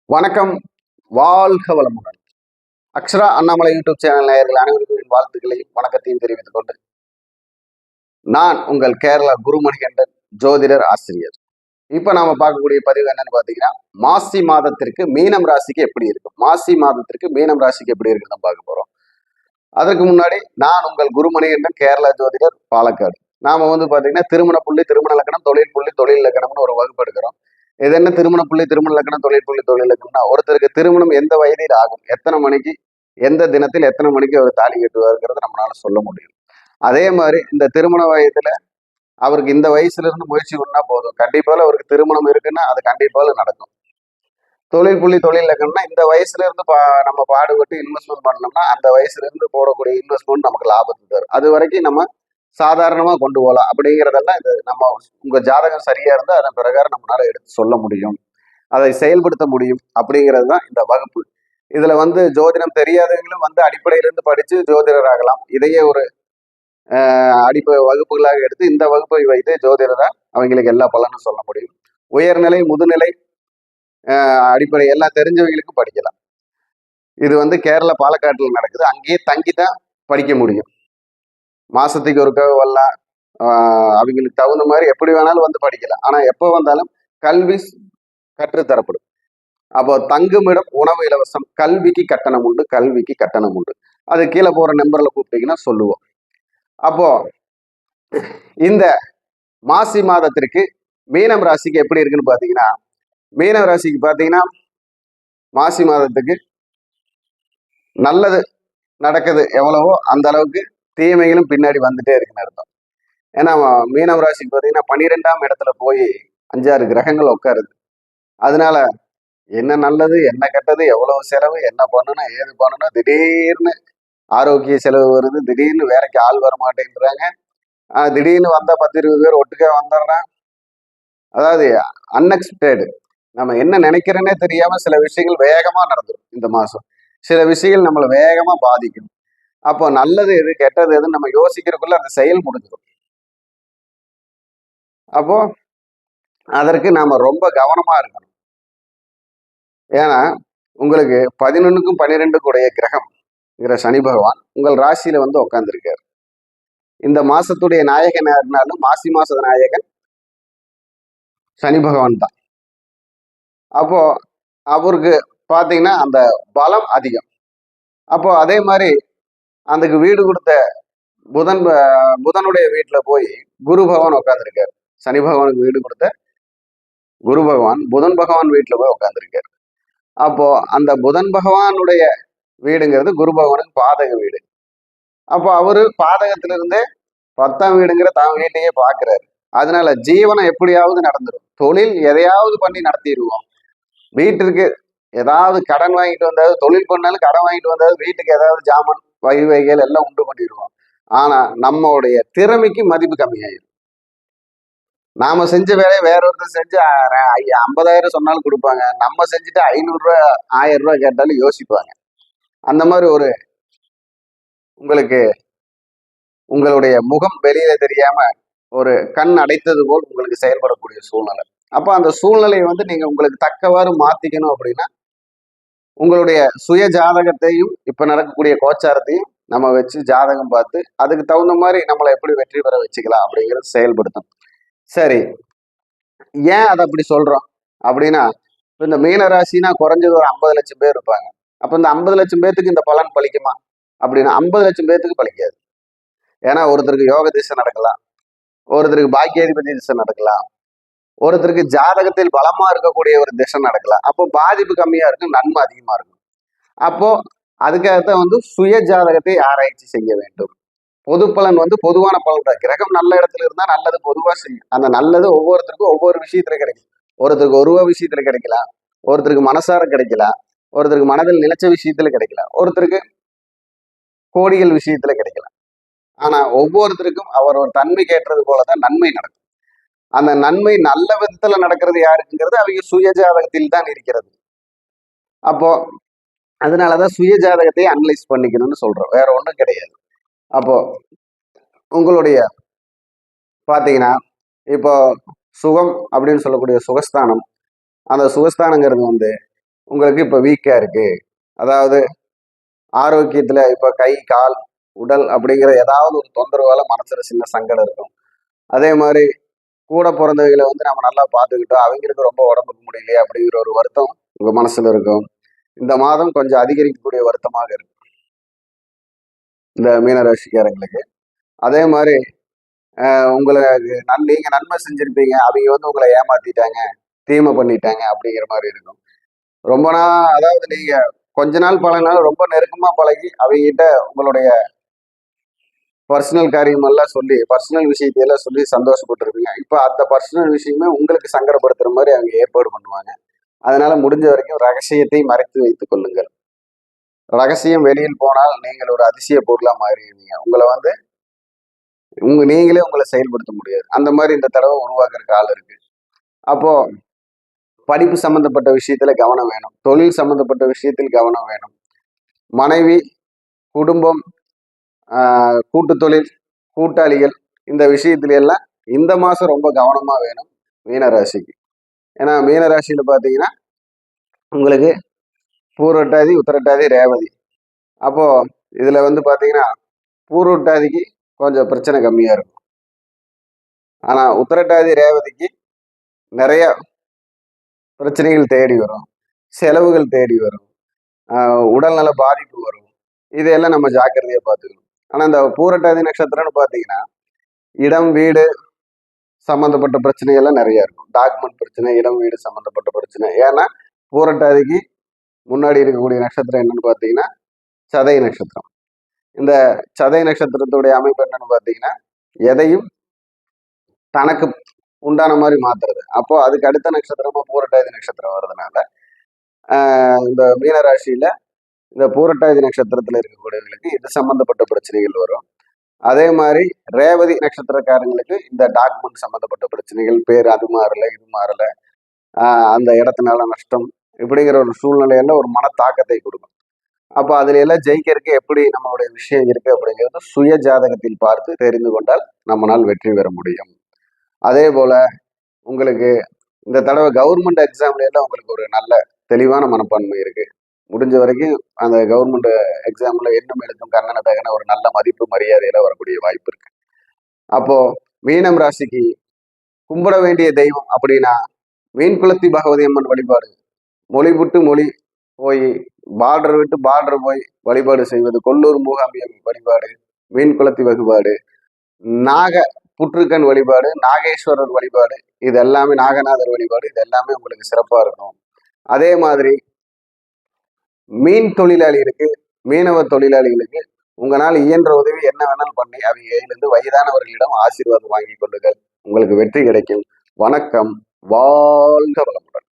வணக்கம், வாழ்க வளமுடன். அக்ஷரா அண்ணாமலை யூடியூப் சேனல் நேயர்கள் அனைவருக்கும் என் வாழ்த்துக்களையும் வணக்கத்தையும் தெரிவித்துக் கொண்டு நான் உங்கள் கேரளா குருமணிகண்டன் ஜோதிடர் ஆசிரியர். இப்ப நாம பார்க்கக்கூடிய பதிவு என்னன்னு பாத்தீங்கன்னா, மாசி மாதத்திற்கு மீனம் ராசிக்கு எப்படி இருக்கு, மாசி மாதத்திற்கு மீனம் ராசிக்கு எப்படி இருக்குன்னு பார்க்க போறோம். அதற்கு முன்னாடி நான் உங்கள் குருமணிகண்டன் கேரளா ஜோதிடர் பாலக்காடு. நாம பாத்தீங்கன்னா திருமண புள்ளி திருமண லக்கணம், தொழில் புள்ளி தொழில் லக்கணம்னு ஒரு வகுப்பு எடுக்கிறோம். இது என்ன திருமண புள்ளி திருமண லக்கணம், தொழில் புள்ளி தொழில் லக்கணம்னா, ஒருத்தருக்கு திருமணம் எந்த வயதில் ஆகும், எத்தனை மணிக்கு எந்த தினத்தில் எத்தனை மணிக்கு அவர் தாலி கட்டுவாருங்கிறத நம்மளால சொல்ல முடியும். அதே மாதிரி இந்த திருமண வயதுல அவருக்கு இந்த வயசுல இருந்து முயற்சி பண்ணா போதும், கண்டிப்பால அவருக்கு திருமணம் இருக்குன்னா அது கண்டிப்பால நடக்கும். தொழில் புள்ளி தொழில் லக்கணம்னா இந்த வயசுல இருந்து நம்ம பாடுபட்டு இன்வெஸ்ட்மெண்ட் பண்ணோம்னா அந்த வயசுல இருந்து போடக்கூடிய இன்வெஸ்ட்மெண்ட் நமக்கு லாபத்தை தரும். அது வரைக்கும் நம்ம சாதாரணமா கொண்டு போகலாம். அப்படிங்கிறதெல்லாம் இது நம்ம உங்க ஜாதகம் சரியா இருந்தா அதன் பிரகாரம் நம்மளால எடுத்து சொல்ல முடியும், அதை செயல்படுத்த முடியும். அப்படிங்கிறது தான் இந்த வகுப்பு. இதுல ஜோதிடம் தெரியாதவங்களும் அடிப்படையிலிருந்து படிச்சு ஜோதிடர் ஆகலாம். இதையே ஒரு வகுப்புகளாக எடுத்து இந்த வகுப்பை வைத்து ஜோதிடரா அவங்களுக்கு எல்லா பலனும் சொல்ல முடியும். உயர்நிலை முதுநிலை அடிப்படை எல்லாம் தெரிஞ்சவங்களுக்கும் படிக்கலாம். இது கேரளா பாலக்காட்டில் நடக்குது. அங்கேயே தங்கி தான் படிக்க முடியும். மாசத்துக்கு ஒருக்கா வரலாம், அவங்களுக்கு தகுந்த மாதிரி எப்படி வேணாலும் படிக்கலாம். ஆனா எப்போ வந்தாலும் கல்வி கற்றுத்தரப்படும். அப்போ தங்குமிடம் உணவு இலவசம், கல்விக்கு கட்டணம் உண்டு, கல்விக்கு கட்டணம் உண்டு. அது கீழே போற நம்பர்ல கூப்பிட்டீங்கன்னா சொல்லுவோம். அப்போ இந்த மாசி மாதத்திற்கு மீனம் ராசிக்கு எப்படி இருக்குன்னு பாத்தீங்கன்னா, மீனம் ராசிக்கு பாத்தீங்கன்னா மாசி மாதத்துக்கு நல்லது நடக்குது எவ்வளவோ அந்த அளவுக்கு தீமைகளும் பின்னாடி வந்துட்டே இருக்குன்னு அர்த்தம். ஏன்னா மீனம் ராசிக்கு பார்த்தீங்கன்னா 12ஆம் இடத்துல போய் 5-6 கிரகங்கள் உட்காருது. அதனால என்ன நல்லது என்ன கெட்டது, எவ்வளவு செலவு, என்ன பண்ணணும் ஏது பண்ணணும், திடீர்னு ஆரோக்கிய செலவு வருது, திடீர்னு வேலைக்கு ஆள் வர மாட்டேங்கிறாங்க, திடீர்னு வந்தா 10-20 பேர் ஒட்டுக்கா வந்துடுறான். அதாவது அன்எக்ஸ்பெக்டட், நம்ம என்ன நினைக்கிறேன்னே தெரியாம சில விஷயங்கள் வேகமா நடந்துடும் இந்த மாசம். சில விஷயங்கள் நம்மளை வேகமா பாதிக்கும். அப்போ நல்லது எது கெட்டது எதுன்னு நம்ம யோசிக்கிறதுக்குள்ள அந்த செயல் முடிஞ்சிடும். அப்போ அதற்கு நாம ரொம்ப கவனமா இருக்கணும். ஏன்னா உங்களுக்கு 11க்கும் 12க்கும் உடைய கிரகம் சனி பகவான் உங்கள் ராசியில உட்கார்ந்துருக்காரு. இந்த மாசத்துடைய நாயகன் யாருனாலும் மாசி மாச நாயகன் சனி பகவான் தான். அப்போ அவருக்கு பாத்தீங்கன்னா அந்த பலம் அதிகம். அப்போ அதே மாதிரி அதுக்கு வீடு கொடுத்த புதனுடைய வீட்டுல போய் குரு பகவான் உட்கார்ந்துருக்காரு. சனி பகவானுக்கு வீடு கொடுத்த குரு பகவான் புதன் பகவான் வீட்டுல போய் உட்கார்ந்துருக்காரு. அப்போ அந்த புதன் பகவானுடைய வீடுங்கிறது குரு பகவானுக்கு பாதக வீடு. அப்போ அவரு பாதகத்திலிருந்தே 10ஆம் வீடுங்கிற தான் வீட்டையே பாக்குறாரு. அதனால ஜீவனம் எப்படியாவது நடந்துடும், தொழில் எதையாவது பண்ணி நடத்திடுவோம். வீட்டிற்கு ஏதாவது கடன் வாங்கிட்டு வந்தாலும், தொழில் பண்ணாலும் கடன் வாங்கிட்டு வந்தாலும், வீட்டுக்கு ஏதாவது ஜாமான் வகைகள் எல்லாம் உண்டு பண்ணிடுவோம். ஆனா நம்மளுடைய திறமைக்கு மதிப்பு கம்மியாயிடும். நாம செஞ்ச வேலையை வேற ஒருத்தர் செஞ்சு 50,000 சொன்னாலும் கொடுப்பாங்க, நம்ம செஞ்சுட்டு 500 ரூபா 1000 ரூபாய் கேட்டாலும் யோசிப்பாங்க. அந்த மாதிரி ஒரு உங்களுக்கு உங்களுடைய முகம் வெளியில தெரியாம ஒரு கண் அடைத்தது போல் உங்களுக்கு செயல்படக்கூடிய சூழ்நிலை. அப்ப அந்த சூழ்நிலையை நீங்க உங்களுக்கு தக்கவாறு மாத்திக்கணும். அப்படின்னா உங்களுடைய சுய ஜாதகத்தையும் இப்ப நடக்கக்கூடிய கோச்சாரத்தையும் நம்ம வச்சு ஜாதகம் பார்த்து அதுக்கு தகுந்த மாதிரி நம்மளை எப்படி வெற்றி பெற வச்சுக்கலாம் அப்படிங்கிறது செயல்படுத்தும். சரி, ஏன் அதை அப்படி சொல்றோம் அப்படின்னா, இந்த மீனராசினா குறைஞ்சது ஒரு 50 லட்சம் பேர் இருப்பாங்க. அப்ப இந்த 50 லட்சம் பேர்த்துக்கு இந்த பலன் பலிக்குமா அப்படின்னா 50 லட்சம் பேர்த்துக்கு பலிக்காது. ஏன்னா ஒருத்தருக்கு யோக திசை நடக்கலாம், ஒருத்தருக்கு பாக்கியாதிபதி திசை நடக்கலாம், ஒருத்தருக்கு ஜாதகத்தில் பலமா இருக்கக்கூடிய ஒரு திசை நடக்கலாம். அப்போ பாதிப்பு கம்மியா இருக்கும், நன்மை அதிகமா இருக்கும். அப்போ அதுக்காகத்தான் சுய ஜாதகத்தை ஆராய்ச்சி செய்ய வேண்டும். பொது பலன் பொதுவான பலன் தான். கிரகம் நல்ல இடத்துல இருந்தா நல்லது பொதுவா செய்யும். அந்த நல்லது ஒவ்வொருத்தருக்கும் ஒவ்வொரு விஷயத்துல கிடைக்கும். ஒருத்தருக்கு ஒரு ரூபா விஷயத்துல கிடைக்கலாம், ஒருத்தருக்கு மனசார கிடைக்கலாம், ஒருத்தருக்கு மனதில் நிலைச்ச விஷயத்துல கிடைக்கலாம், ஒருத்தருக்கு கோடிகள் விஷயத்துல கிடைக்கலாம். ஆனா ஒவ்வொருத்தருக்கும் அவர் ஒரு தன்மைக்கு ஏற்றது போலதான் நன்மை நடக்கும். அந்த நன்மை நல்ல விதத்துல நடக்கிறது யாருக்குங்கிறது அவங்க சுய ஜாதகத்தில் தான் இருக்கிறது. அப்போ அதனாலதான் சுய ஜாதகத்தை அனலைஸ் பண்ணிக்கணும்னு சொல்றோம், வேற ஒன்றும் கிடையாது. அப்போ உங்களுடைய பாத்தீங்கன்னா இப்போ சுகம் அப்படின்னு சொல்லக்கூடிய சுகஸ்தானம், அந்த சுகஸ்தானங்கிறது உங்களுக்கு இப்ப வீக்கா இருக்கு, அதாவது ஆரோக்கியத்துல இப்ப கை கால் உடல் அப்படிங்கிற ஏதாவது ஒரு தொந்தரவால மனசுல சின்ன சங்கடம் இருக்கும். அதே மாதிரி கூட பிறந்தவைகளை வந்து நம்ம நல்லா பார்த்துக்கிட்டோம், அவங்களுக்கு ரொம்ப உடம்புக்கு முடியலையே அப்படிங்கிற ஒரு வருத்தம் உங்க மனசுல இருக்கும். இந்த மாதம் கொஞ்சம் அதிகரிக்கக்கூடிய வருத்தமாக இருக்கு இந்த மீனராசிக்காரங்களுக்கு. அதே மாதிரி உங்களுக்கு நீங்க நன்மை செஞ்சிருப்பீங்க, அவங்க வந்து உங்களை ஏமாத்திட்டாங்க, தீமை பண்ணிட்டாங்க அப்படிங்கிற மாதிரி இருக்கும். ரொம்ப நாள், அதாவது நீங்க கொஞ்ச நாள் பழகினாலும் ரொம்ப நெருக்கமா பழகி அவங்ககிட்ட உங்களுடைய பர்சனல் காரியம் எல்லாம் சொல்லி, பர்சனல் விஷயத்தையெல்லாம் சொல்லி சந்தோஷப்பட்டிருப்பீங்க. இப்ப அந்த பர்சனல் விஷயமே உங்களுக்கு சங்கடப்படுத்துற மாதிரி அவங்க ஏற்பாடு பண்ணுவாங்க. அதனால முடிஞ்ச வரைக்கும் ரகசியத்தை மறைத்து வைத்துக் கொள்ளுங்கள். ரகசியம் வெளியில் போனால் நீங்கள் ஒரு அதிசய பொருளா மாறிடுவீங்க. உங்களை வந்து நீங்களே உங்களை செயல்படுத்த முடியாது. அந்த மாதிரி இந்த தடவை உருவாக்குறதுக்கு ஆள் இருக்கு. அப்போ படிப்பு சம்பந்தப்பட்ட விஷயத்துல கவனம் வேணும். தொழில் சம்பந்தப்பட்ட விஷயத்தில் கவனம் வேணும். மனைவி, குடும்பம், கூட்டு தொழில், கூட்டாளிகள், இந்த விஷயத்துல எல்லாம் இந்த மாசம் ரொம்ப கவனமா வேணும் மீனராசிக்கு. ஏன்னா மீனராசியில பாத்தீங்கன்னா உங்களுக்கு பூரட்டாதி, உத்திரட்டாதி, ரேவதி. அப்போ இதுல வந்து பாத்தீங்கன்னா பூரட்டாதிக்கு கொஞ்சம் பிரச்சனை கம்மியா இருக்கும். ஆனா உத்திரட்டாதி, ரேவதிக்கு நிறைய பிரச்சனைகள் தேடி வரும், செலவுகள் தேடி வரும், உடல்நல பாதிப்பு வரும். இதையெல்லாம் நம்ம ஜாக்கிரதையா பார்த்துக்கணும். ஆனா இந்த பூரட்டாதி நட்சத்திரம்னு பாத்தீங்கன்னா இடம் வீடு சம்பந்தப்பட்ட பிரச்சனை எல்லாம் நிறைய இருக்கும். டாக்குமெண்ட் பிரச்சனை, இடம் வீடு சம்பந்தப்பட்ட பிரச்சனை. ஏன்னா பூரட்டாதிக்கு முன்னாடி இருக்கக்கூடிய நட்சத்திரம் என்னன்னு பாத்தீங்கன்னா சதய நட்சத்திரம். இந்த சதய நட்சத்திரத்துடைய அமைப்பு என்னன்னு பாத்தீங்கன்னா எதையும் தனக்கு உண்டான மாதிரி மாத்துறது. அப்போ அதுக்கு அடுத்த நட்சத்திரமா பூரட்டாதி நட்சத்திரம் வர்றதுனால இந்த மீனராசியில இந்த பூரட்டாதி நட்சத்திரத்துல இருக்கக்கூடியவர்களுக்கு இது சம்பந்தப்பட்ட பிரச்சனைகள் வரும். அதே மாதிரி ரேவதி நட்சத்திரக்காரங்களுக்கு இந்த டாக்குமெண்ட் சம்பந்தப்பட்ட பிரச்சனைகள், பேர் அது மாறல, இது மாறல, அந்த இடத்தினால நஷ்டம், இப்படிங்கிற ஒரு சூழ்நிலையில ஒரு மன தாக்கத்தை கொடுக்கும். அப்போ அதுல எல்லாம் ஜெயிக்கிறதுக்கு எப்படி நம்மளுடைய விஷயம் இருக்கு அப்படிங்கிறது சுய ஜாதகத்தில் பார்த்து தெரிந்து கொண்டால் நம்மளால் வெற்றி பெற முடியும். அதே போல உங்களுக்கு இந்த தடவை கவர்மெண்ட் எக்ஸாம்ல எல்லாம் உங்களுக்கு ஒரு நல்ல தெளிவான மனப்பான்மை இருக்கு. முடிஞ்ச வரைக்கும் அந்த கவர்மெண்ட் எக்ஸாம்ல எண்ணும் எழுத்தும் கண்ணன தகன ஒரு நல்ல மதிப்பு மரியாதையில வரக்கூடிய வாய்ப்பு இருக்கு. அப்போ மீனம் ராசிக்கு கும்பிட வேண்டிய தெய்வம் அப்படின்னா மீன் குளத்தி பகவதி அம்மன் வழிபாடு. மொழி விட்டு மொழி போய் பார்டர் விட்டு பார்டர் போய் வழிபாடு செய்வது, கொல்லூர் மூகாம்பியம் வழிபாடு, மீன் குளத்தி வழிபாடு, நாக புற்றுக்கண் வழிபாடு, நாகேஸ்வரர் வழிபாடு, இது எல்லாமே நாகநாதர் வழிபாடு, இது எல்லாமே உங்களுக்கு சிறப்பா இருக்கும். அதே மாதிரி மீன் தொழிலாளிகளுக்கு, மீனவ தொழிலாளிகளுக்கு உங்களால் இயன்ற உதவி என்ன வேணாலும் பண்ணி அவங்க கையிலிருந்து வயதானவர்களிடம் ஆசீர்வாதம் வாங்கி கொள்ளுங்கள். உங்களுக்கு வெற்றி கிடைக்கும். வணக்கம். வாழ்க வளம்.